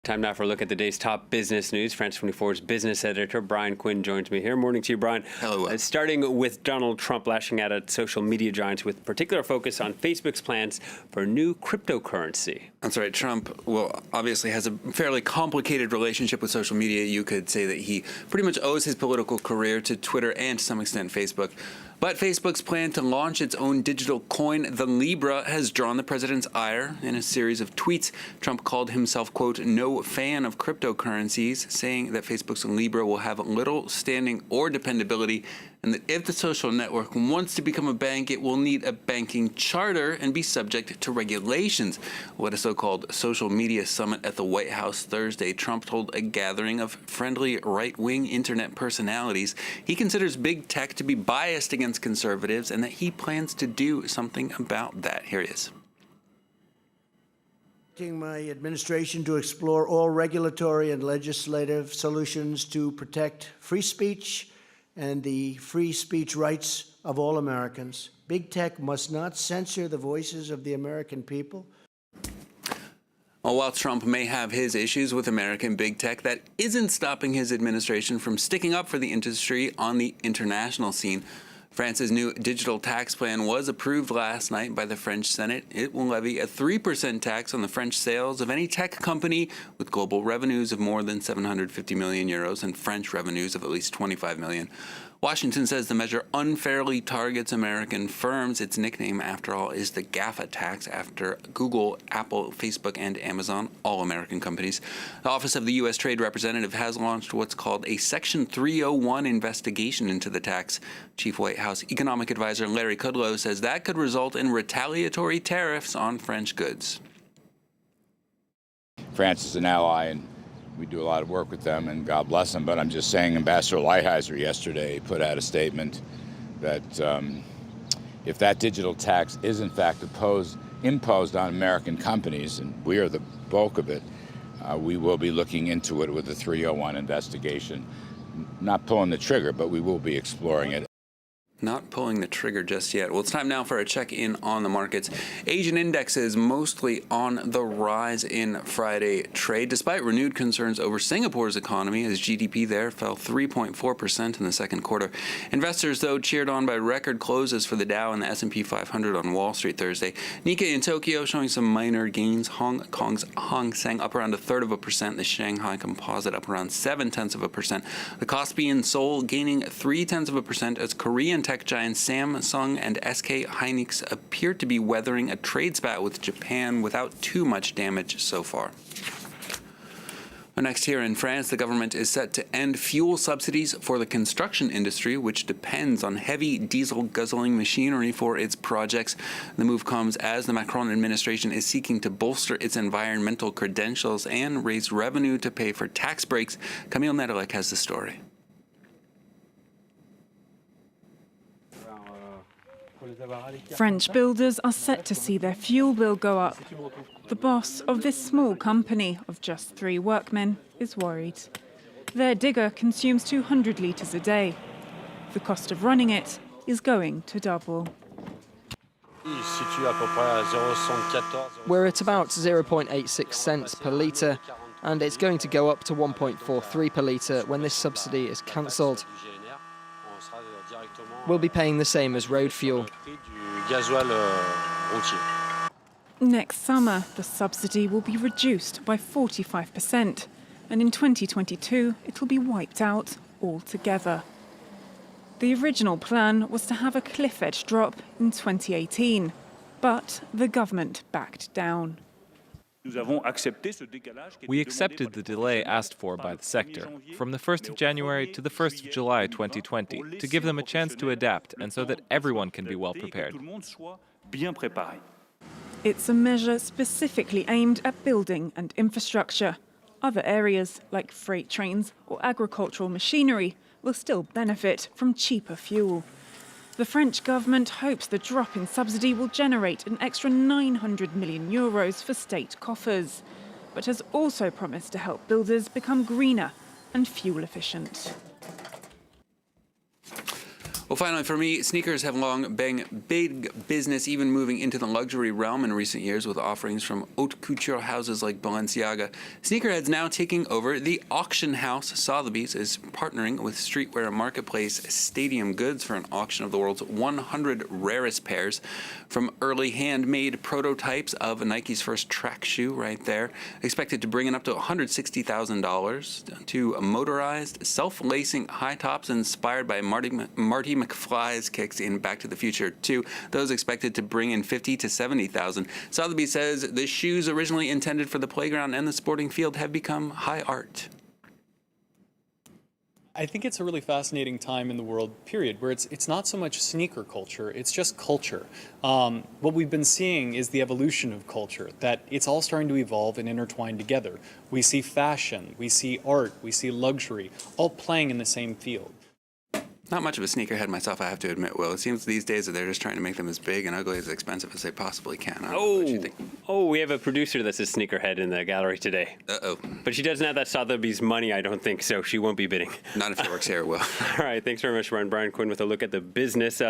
Time now for a look at the day's top business news. France 24's business editor Brian Quinn joins me here. Morning to you, Brian. Hello. Starting with Donald Trump lashing out at social media giants with particular focus on Facebook's plans for a new cryptocurrency. That's right. Trump, obviously has a fairly complicated relationship with social media. You could say that he pretty much owes his political career to Twitter and to some extent Facebook. But Facebook's plan to launch its own digital coin, the Libra, has drawn the president's ire. In a series of tweets, Trump called himself, quote, no fan of cryptocurrencies, saying that Facebook's Libra will have little standing or dependability, and that if the social network wants to become a bank, it will need a banking charter and be subject to regulations. At a so-called social media summit at the White House Thursday, Trump told a gathering of friendly right-wing internet personalities he considers big tech to be biased against conservatives and that he plans to do something about that. Here he is. My administration to explore all regulatory and legislative solutions to protect free speech and the free speech rights of all Americans. Big tech must not censor the voices of the American people. Well, while Trump may have his issues with American big tech, that isn't stopping his administration from sticking up for the industry on the international scene. France's new digital tax plan was approved last night by the French Senate. It will levy a 3% tax on the French sales of any tech company with global revenues of more than 750 million euros and French revenues of at least 25 million. Washington says the measure unfairly targets American firms. Its nickname, after all, is the GAFA tax, after Google, Apple, Facebook, and Amazon, all American companies. The Office of the U.S. Trade Representative has launched what's called a Section 301 investigation into the tax. Chief White House economic advisor Larry Kudlow says that could result in retaliatory tariffs on French goods. France is an ally, and we do a lot of work with them, and God bless them. But I'm just saying, Ambassador Lighthizer yesterday put out a statement that if that digital tax is in fact imposed on American companies, and we are the bulk of it, we will be looking into it with a 301 investigation. Not pulling the trigger, but we will be exploring it. Not pulling the trigger just yet. Well, it's time now for a check-in on the markets. Asian indexes mostly on the rise in Friday trade, despite renewed concerns over Singapore's economy, as GDP there fell 3.4% in the second quarter. Investors, though, cheered on by record closes for the Dow and the S&P 500 on Wall Street Thursday. Nikkei in Tokyo showing some minor gains. Hong Kong's Hang Seng up around 1/3%. The Shanghai Composite up around 0.7%. The Kospi in Seoul gaining 0.3% as Korean tech giants Samsung and SK Hynix appear to be weathering a trade spat with Japan without too much damage so far. Next, here in France, the government is set to end fuel subsidies for the construction industry, which depends on heavy diesel guzzling machinery for its projects. The move comes as the Macron administration is seeking to bolster its environmental credentials and raise revenue to pay for tax breaks. Camille Nedelec has the story. French builders are set to see their fuel bill go up. The boss of this small company of just 3 workmen is worried. Their digger consumes 200 litres a day. The cost of running it is going to double. We're at about 0.86 cents per litre, and it's going to go up to 1.43 per litre when this subsidy is cancelled. We'll be paying the same as road fuel. Next summer, the subsidy will be reduced by 45%, and in 2022, it will be wiped out altogether. The original plan was to have a cliff-edge drop in 2018, but the government backed down. We accepted the delay asked for by the sector, from the 1st of January to the 1st of July 2020, to give them a chance to adapt and so that everyone can be well prepared. It's a measure specifically aimed at building and infrastructure. Other areas, like freight trains or agricultural machinery, will still benefit from cheaper fuel. The French government hopes the drop in subsidy will generate an extra 900 million euros for state coffers, but has also promised to help builders become greener and fuel efficient. Well, finally, for me, sneakers have long been big business, even moving into the luxury realm in recent years with offerings from haute couture houses like Balenciaga. Sneakerheads now taking over the auction house. Sotheby's is partnering with streetwear marketplace Stadium Goods for an auction of the world's 100 rarest pairs, from early handmade prototypes of Nike's first track shoe right there, expected to bring in up to $160,000, to motorized, self-lacing high tops inspired by Marty McFly's kicks in Back to the Future 2, those expected to bring in $50,000 to $70,000. Sotheby's says the shoes originally intended for the playground and the sporting field have become high art. I think it's a really fascinating time in the world, period, where it's not so much sneaker culture, it's just culture. What we've been seeing is the evolution of culture, that it's all starting to evolve and intertwine together. We see fashion, we see art, we see luxury, all playing in the same field. Not much of a sneakerhead myself, I have to admit, Will. It seems these days that they're just trying to make them as big and ugly, as expensive as they possibly can. I don't know what you think. We have a producer that's a sneakerhead in the gallery today. Uh-oh. But she doesn't have that Sotheby's money, I don't think, so she won't be bidding. Not if she works here, Will. All right, thanks very much, Brian. Brian Quinn with a look at the business